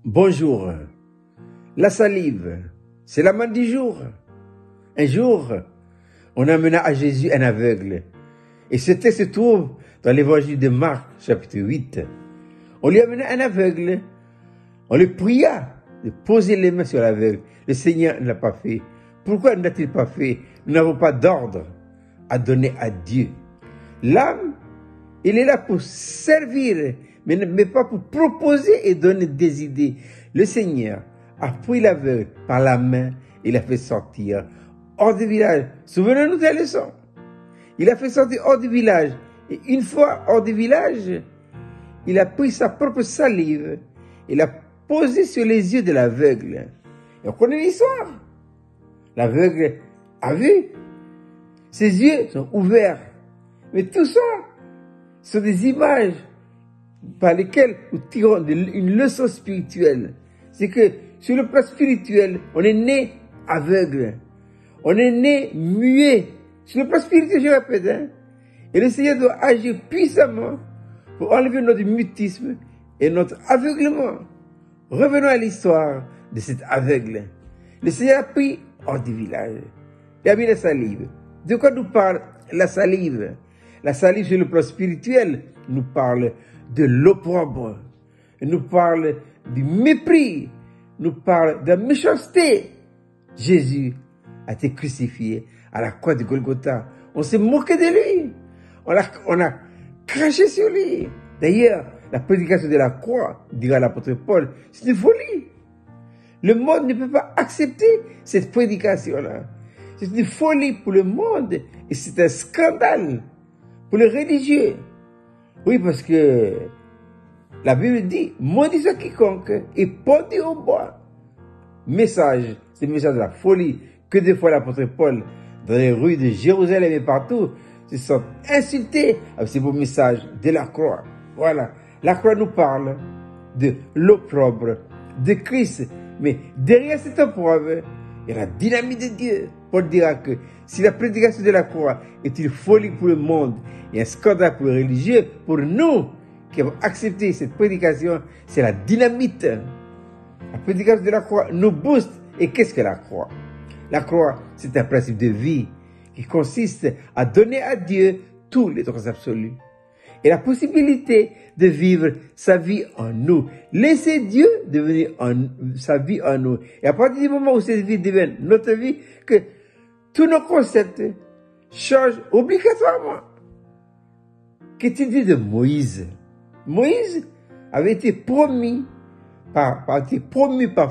Bonjour. La salive, c'est la manne du jour. Un jour, on amena à Jésus un aveugle. Et ce texte se trouve dans l'évangile de Marc, chapitre 8. On lui amena un aveugle. On le pria de poser les mains sur l'aveugle. Le Seigneur ne l'a pas fait. Pourquoi ne l'a-t-il pas fait? Nous n'avons pas d'ordre à donner à Dieu. L'âme, il est là pour servir, mais pas pour proposer et donner des idées. Le Seigneur a pris l'aveugle par la main et l'a fait sortir hors du village. Souvenez-nous de la leçon. Il a fait sortir hors du village. Et une fois hors du village, il a pris sa propre salive et l'a posée sur les yeux de l'aveugle. Et on connaît l'histoire. L'aveugle a vu. Ses yeux sont ouverts. Mais tout ça, ce sont des images par lesquelles nous tirons une leçon spirituelle. C'est que sur le plan spirituel, on est né aveugle. On est né muet. Sur le plan spirituel, je répète, Et le Seigneur doit agir puissamment pour enlever notre mutisme et notre aveuglement. Revenons à l'histoire de cet aveugle. Le Seigneur a pris hors du village. Il a mis la salive. De quoi nous parle la salive? La salive sur le plan spirituel nous parle de l'opprobre, nous parle du mépris, nous parle de la méchanceté. Jésus a été crucifié à la croix de Golgotha. On s'est moqué de lui. On a craché sur lui. D'ailleurs, la prédication de la croix, dira l'apôtre Paul, c'est une folie. Le monde ne peut pas accepter cette prédication-là. C'est une folie pour le monde et c'est un scandale pour les religieux. Oui, parce que la Bible dit, maudit soit quiconque est pendu au bois. Message, c'est le message de la folie que des fois l'apôtre Paul, dans les rues de Jérusalem et partout, se sont insultés avec ces beaux messages de la croix. Voilà. La croix nous parle de l'opprobre de Christ. Mais derrière cette opprobre, il y a la dynamite de Dieu. Paul dira que si la prédication de la croix est une folie pour le monde et un scandale pour les religieux, pour nous qui avons accepté cette prédication, c'est la dynamite. La prédication de la croix nous booste. Et qu'est-ce que la croix? La croix, c'est un principe de vie qui consiste à donner à Dieu tous les droits absolus et la possibilité de vivre sa vie en nous. Laissez Dieu devenir sa vie en nous. Et à partir du moment où cette vie devient notre vie, que tous nos concepts changent obligatoirement. Qu'est-il dit de Moïse? Moïse avait été promu par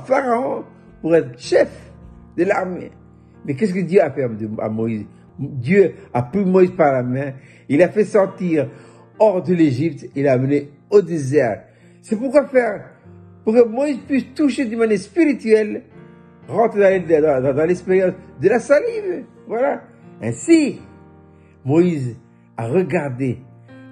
Pharaon pour être chef de l'armée. Mais qu'est-ce que Dieu a fait à Moïse? Dieu a pris Moïse par la main, il a fait sortir hors de l'Égypte, il l'a amené au désert. C'est pourquoi faire? Pour que Moïse puisse toucher d'une manière spirituelle, rentrer dans l'expérience de la salive. Voilà. Ainsi, Moïse a regardé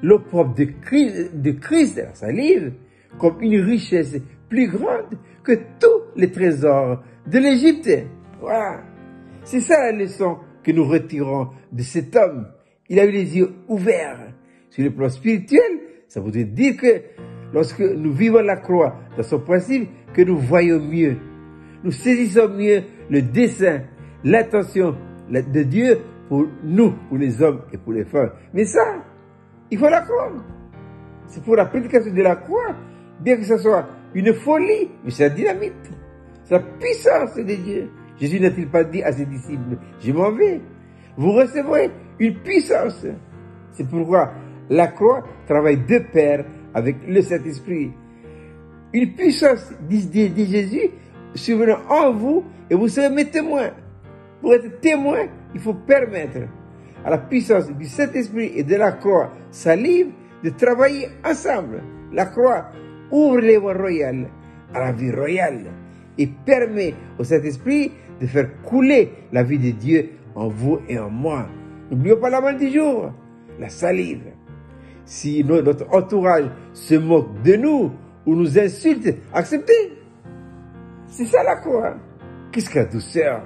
l'opprobre de Christ, la salive, comme une richesse plus grande que tous les trésors de l'Égypte. Voilà. C'est ça la leçon que nous retirons de cet homme. Il a eu les yeux ouverts. Sur le plan spirituel, ça voudrait dire que lorsque nous vivons la croix dans son principe, que nous voyons mieux. Nous saisissons mieux le dessein, l'intention de Dieu pour nous, pour les hommes et pour les femmes. Mais ça, il faut la croire. C'est pour la prédication de la croix, bien que ce soit une folie, mais c'est la dynamite. C'est la puissance de Dieu. Jésus n'a-t-il pas dit à ses disciples, je m'en vais. Vous recevrez une puissance. C'est pourquoi la croix travaille de pair avec le Saint-Esprit. Une puissance, dit Jésus, survenant en vous, et vous serez mes témoins. Pour être témoin, il faut permettre à la puissance du Saint-Esprit et de la croix salive de travailler ensemble. La croix ouvre les voies royales à la vie royale et permet au Saint-Esprit de faire couler la vie de Dieu en vous et en moi. N'oublions pas la manne du jour, la salive. Si notre entourage se moque de nous ou nous insulte, acceptez. C'est ça la croix. Qu'est-ce que la douceur?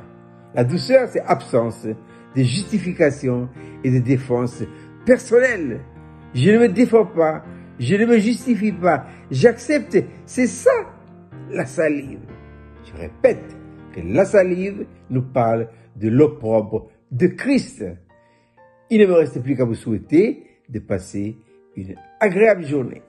La douceur, c'est absence de justification et de défense personnelle. Je ne me défends pas, je ne me justifie pas, j'accepte. C'est ça la salive. Je répète que la salive nous parle de l'opprobre de Christ. Il ne me reste plus qu'à vous souhaiter de passer une agréable journée.